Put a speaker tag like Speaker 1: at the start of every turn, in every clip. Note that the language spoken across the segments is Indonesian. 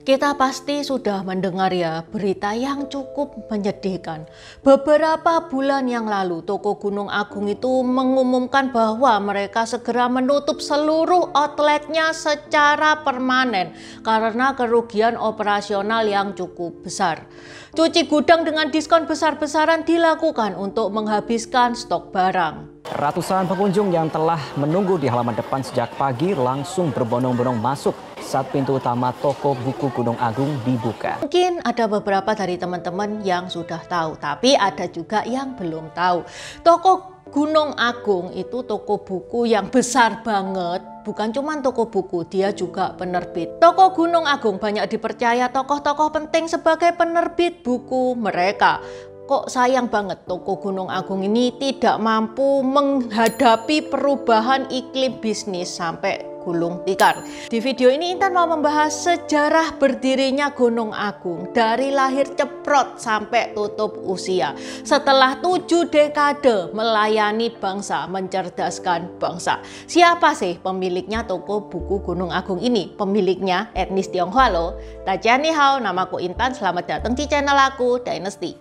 Speaker 1: Kita pasti sudah mendengar ya berita yang cukup menyedihkan. Beberapa bulan yang lalu toko Gunung Agung itu mengumumkan bahwa mereka segera menutup seluruh outletnya secara permanen karena kerugian operasional yang cukup besar. Cuci gudang dengan diskon besar-besaran dilakukan untuk menghabiskan stok barang.
Speaker 2: Ratusan pengunjung yang telah menunggu di halaman depan sejak pagi langsung berbondong-bondong masuk saat pintu utama toko buku Gunung Agung dibuka.
Speaker 1: Mungkin ada beberapa dari teman-teman yang sudah tahu, tapi ada juga yang belum tahu. Toko Gunung Agung itu toko buku yang besar banget. Bukan cuma toko buku, dia juga penerbit. Toko Gunung Agung banyak dipercaya tokoh-tokoh penting sebagai penerbit buku mereka. Kok sayang banget toko Gunung Agung ini tidak mampu menghadapi perubahan iklim bisnis sampai gulung tikar. Di video ini Intan mau membahas sejarah berdirinya Gunung Agung dari lahir ceprot sampai tutup usia. Setelah 7 dekade melayani bangsa, mencerdaskan bangsa. Siapa sih pemiliknya toko buku Gunung Agung ini? Pemiliknya etnis Tionghoa loh. Tajian ni hao, namaku Intan, selamat datang di channel aku Dynasty.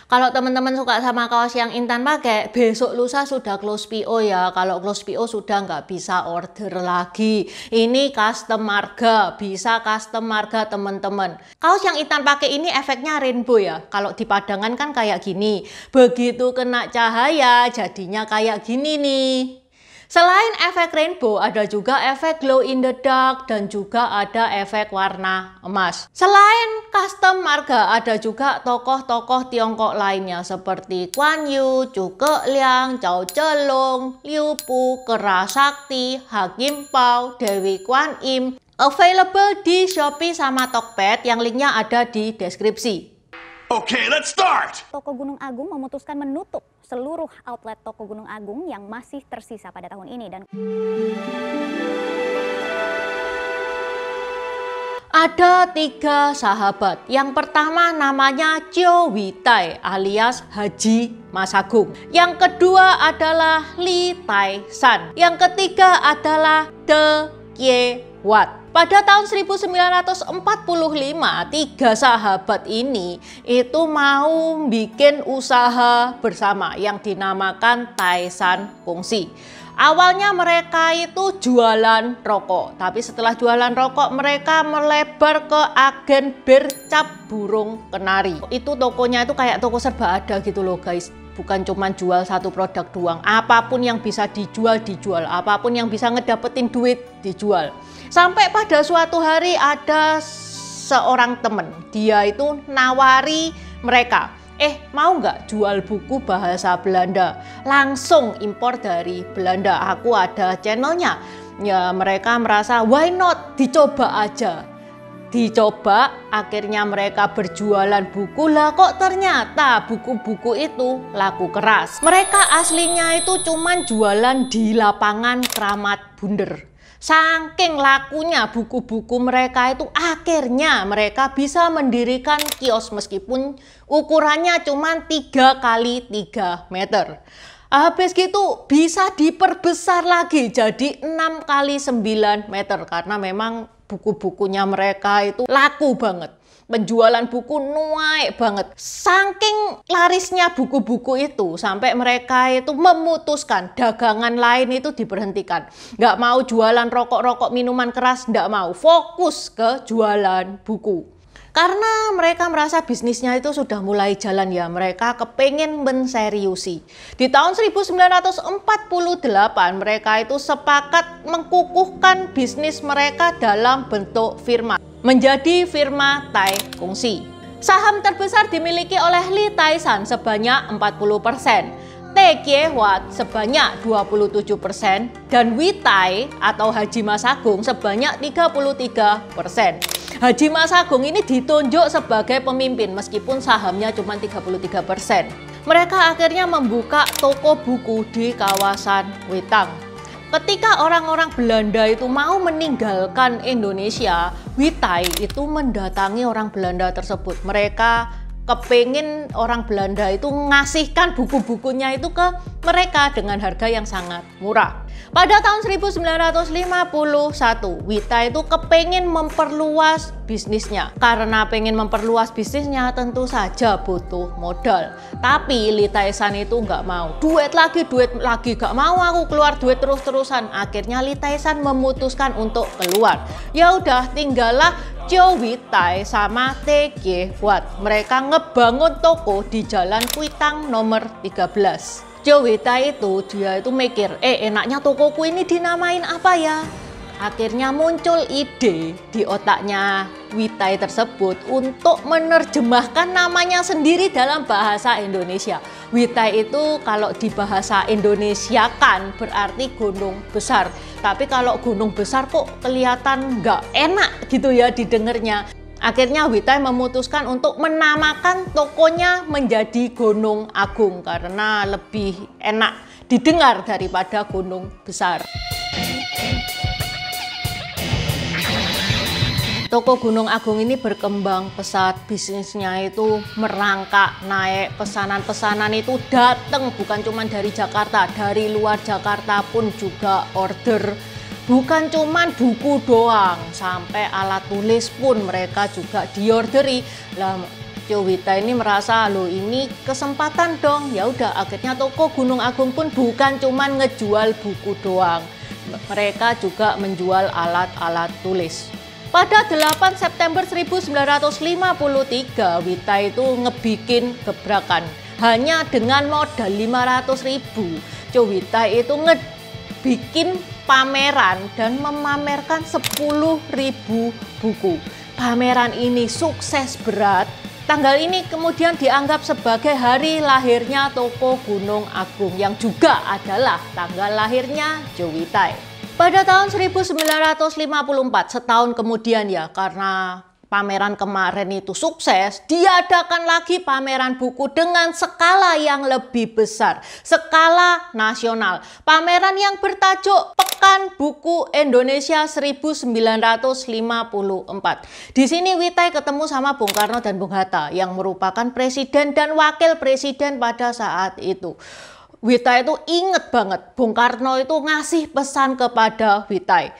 Speaker 1: Kalau teman-teman suka sama kaos yang Intan pakai, besok lusa sudah close PO ya. Kalau close PO sudah nggak bisa order lagi. Ini custom marga, bisa custom marga teman-teman. Kaos yang Intan pakai ini efeknya rainbow ya. Kalau dipadangan kan kayak gini. Begitu kena cahaya jadinya kayak gini nih. Selain efek rainbow, ada juga efek glow in the dark dan juga ada efek warna emas. Selain custom marga, ada juga tokoh-tokoh Tiongkok lainnya seperti Guan Yu, Zhuge Liang, Cao Zhelong, Liu Bu, Kera Sakti, Hakim Pao, Dewi Guan Im. Available di Shopee sama Tokped yang linknya ada di deskripsi.
Speaker 3: Okay, let's start!
Speaker 4: Toko Gunung Agung memutuskan menutup seluruh outlet Toko Gunung Agung yang masih tersisa pada tahun ini. Dan
Speaker 1: ada 3 sahabat. Yang pertama namanya Chiu Witai alias Haji Mas Agung. Yang kedua adalah Li Tai-san. Yang ketiga adalah De Kie Wat. Pada tahun 1945, 3 sahabat ini itu mau bikin usaha bersama yang dinamakan Tai-san Kongsi. Awalnya mereka itu jualan rokok, tapi setelah jualan rokok mereka melebar ke agen bercap burung kenari. Itu tokonya itu kayak toko serba ada gitu loh guys. Bukan cuma jual satu produk doang, apapun yang bisa dijual, apapun yang bisa ngedapetin duit, dijual. Sampai pada suatu hari ada seorang temen, dia itu nawari mereka, mau nggak jual buku bahasa Belanda? Langsung impor dari Belanda, aku ada channelnya. Ya mereka merasa why not, dicoba aja. Dicoba, akhirnya mereka berjualan buku lah, kok ternyata buku-buku itu laku keras. Mereka aslinya itu cuman jualan di lapangan Kramat Bunder. Saking lakunya buku-buku mereka itu, akhirnya mereka bisa mendirikan kios meskipun ukurannya cuma 3 kali 3 meter. Habis gitu bisa diperbesar lagi jadi 6 kali 9 meter karena memang buku-bukunya mereka itu laku banget. Penjualan buku naik banget. Saking larisnya buku-buku itu sampai mereka itu memutuskan dagangan lain itu diberhentikan. Nggak mau jualan rokok-rokok minuman keras, nggak mau. Fokus ke jualan buku. Karena mereka merasa bisnisnya itu sudah mulai jalan ya, mereka kepengen menseriusi. Di tahun 1948 mereka itu sepakat mengkukuhkan bisnis mereka dalam bentuk firma. Menjadi firma Tai Kongsi. Saham terbesar dimiliki oleh Li Tai-san sebanyak 40%. De Kie Wat sebanyak 27% dan Witai atau Haji Mas Agung sebanyak 33%. Haji Mas Agung ini ditunjuk sebagai pemimpin meskipun sahamnya cuma 33%. Mereka akhirnya membuka toko buku di kawasan Wetang. Ketika orang-orang Belanda itu mau meninggalkan Indonesia, Witai itu mendatangi orang Belanda tersebut. Mereka kepingin orang Belanda itu ngasihkan buku-bukunya itu ke mereka dengan harga yang sangat murah. Pada tahun 1951, Wita itu kepingin memperluas bisnisnya. Karena pengen memperluas bisnisnya tentu saja butuh modal. Tapi Lee Tae-san itu nggak mau. Duit lagi, gak mau aku keluar duit terus-terusan. Akhirnya Lee Tae-san memutuskan untuk keluar. Ya udah, tinggallah Chow Wita sama TG Watt. Mereka ngebangun toko di Jalan Kuitang nomor 13. Chow Wita itu dia mikir, enaknya tokoku ini dinamain apa ya? Akhirnya muncul ide di otaknya Wita tersebut untuk menerjemahkan namanya sendiri dalam bahasa Indonesia. Wita itu kalau di bahasa Indonesia kan berarti gunung besar. Tapi kalau gunung besar kok kelihatan nggak enak gitu ya didengarnya. Akhirnya Wita memutuskan untuk menamakan tokonya menjadi Gunung Agung karena lebih enak didengar daripada gunung besar. Toko Gunung Agung ini berkembang pesat, bisnisnya itu merangkak naik, pesanan-pesanan itu datang bukan cuma dari Jakarta, dari luar Jakarta pun juga order. Bukan cuma buku doang, sampai alat tulis pun mereka juga diorderi. Lah Chow Wita ini merasa loh ini kesempatan dong. Ya udah, akhirnya toko Gunung Agung pun bukan cuma ngejual buku doang. Mereka juga menjual alat-alat tulis. Pada 8 September 1953, Wita itu ngebikin gebrakan. Hanya dengan modal 500.000, Chow Wita itu ngebikin pameran dan memamerkan 10.000 buku. Pameran ini sukses berat. Tanggal ini kemudian dianggap sebagai hari lahirnya toko Gunung Agung yang juga adalah tanggal lahirnya Chow Wita. Pada tahun 1954, setahun kemudian ya, karena pameran kemarin itu sukses, diadakan lagi pameran buku dengan skala yang lebih besar, skala nasional. Pameran yang bertajuk Pekan Buku Indonesia 1954. Di sini Wita ketemu sama Bung Karno dan Bung Hatta yang merupakan presiden dan wakil presiden pada saat itu. Wita itu inget banget, Bung Karno itu ngasih pesan kepada Wita,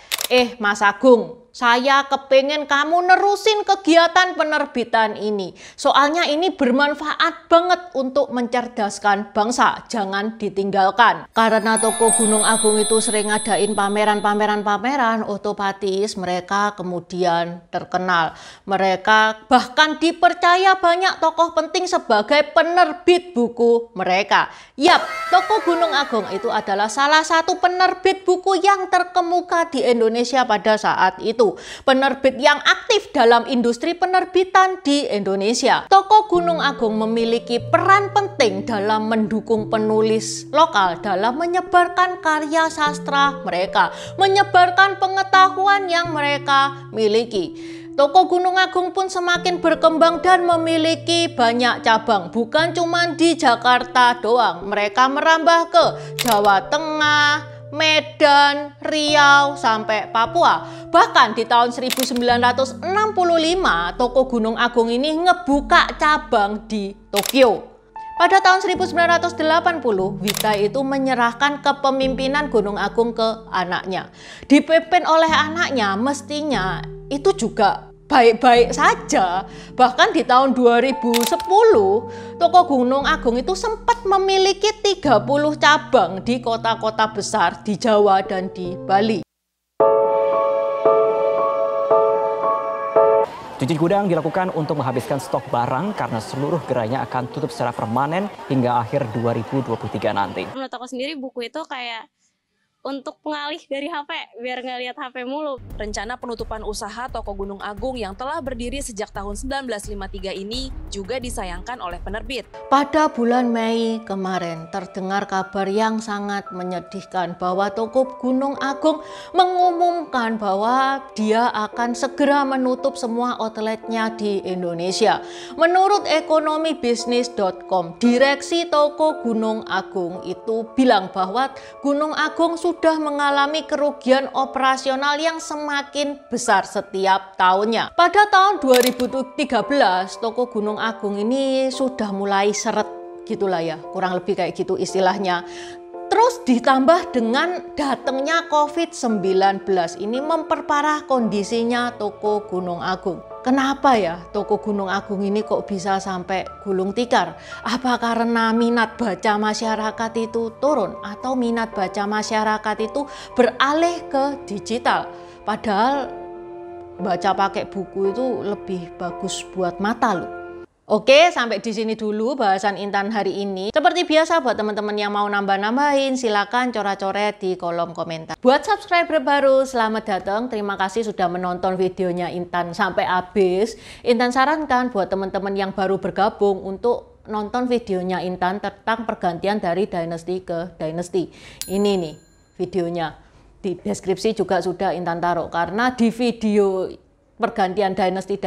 Speaker 1: Mas Agung, saya kepengen kamu nerusin kegiatan penerbitan ini. Soalnya ini bermanfaat banget untuk mencerdaskan bangsa, jangan ditinggalkan. Karena toko Gunung Agung itu sering ngadain pameran, otomatis mereka kemudian terkenal. Mereka bahkan dipercaya banyak tokoh penting sebagai penerbit buku mereka. Yap, toko Gunung Agung itu adalah salah satu penerbit buku yang terkemuka di Indonesia pada saat itu. Penerbit yang aktif dalam industri penerbitan di Indonesia. Toko Gunung Agung memiliki peran penting dalam mendukung penulis lokal dalam menyebarkan karya sastra mereka, menyebarkan pengetahuan yang mereka miliki. Toko Gunung Agung pun semakin berkembang dan memiliki banyak cabang. Bukan cuma di Jakarta doang, mereka merambah ke Jawa Tengah, Medan, Riau, sampai Papua. Bahkan di tahun 1965, toko Gunung Agung ini ngebuka cabang di Tokyo. Pada tahun 1980, Wita itu menyerahkan kepemimpinan Gunung Agung ke anaknya. Dipimpin oleh anaknya, mestinya itu juga baik-baik saja. Bahkan di tahun 2010, toko Gunung Agung itu sempat memiliki 30 cabang di kota-kota besar di Jawa dan di Bali.
Speaker 2: Cuci gudang dilakukan untuk menghabiskan stok barang karena seluruh gerainya akan tutup secara permanen hingga akhir 2023 nanti.
Speaker 5: Menurut aku sendiri buku itu kayak untuk pengalih dari HP, biar nggak lihat HP mulu.
Speaker 6: Rencana penutupan usaha toko Gunung Agung yang telah berdiri sejak tahun 1953 ini juga disayangkan oleh penerbit.
Speaker 1: Pada bulan Mei kemarin terdengar kabar yang sangat menyedihkan bahwa toko Gunung Agung mengumumkan bahwa dia akan segera menutup semua outletnya di Indonesia. Menurut ekonomibisnis.com, direksi toko Gunung Agung itu bilang bahwa Gunung Agung sudah sudah mengalami kerugian operasional yang semakin besar setiap tahunnya. Pada tahun 2013, toko Gunung Agung ini sudah mulai seret gitulah ya, kurang lebih kayak gitu istilahnya. Terus ditambah dengan datangnya COVID-19 ini memperparah kondisinya toko Gunung Agung. Kenapa ya toko Gunung Agung ini kok bisa sampai gulung tikar? Apa karena minat baca masyarakat itu turun atau minat baca masyarakat itu beralih ke digital? Padahal baca pakai buku itu lebih bagus buat mata loh. Oke, sampai di sini dulu bahasan Intan hari ini. Seperti biasa buat teman-teman yang mau nambah-nambahin, silakan coret-coret di kolom komentar. Buat subscriber baru, selamat datang. Terima kasih sudah menonton videonya Intan sampai habis. Intan sarankan buat teman-teman yang baru bergabung untuk nonton videonya Intan tentang pergantian dari dynasty ke dynasty. Ini nih videonya. Di deskripsi juga sudah Intan taruh, karena di video pergantian dynasty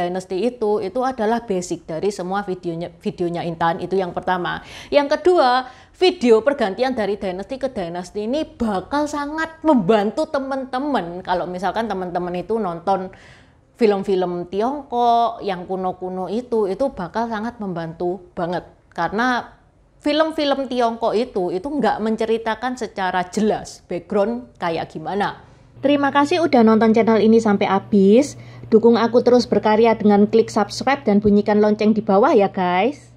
Speaker 1: itu adalah basic dari semua videonya Intan. Itu yang pertama. Yang kedua, video pergantian dari dynasty ke dynasty ini bakal sangat membantu teman-teman kalau misalkan teman-teman itu nonton film-film Tiongkok yang kuno-kuno itu bakal sangat membantu banget, karena film-film Tiongkok itu nggak menceritakan secara jelas background kayak gimana. Terima kasih udah nonton channel ini sampai habis. Dukung aku terus berkarya dengan klik subscribe dan bunyikan lonceng di bawah ya guys.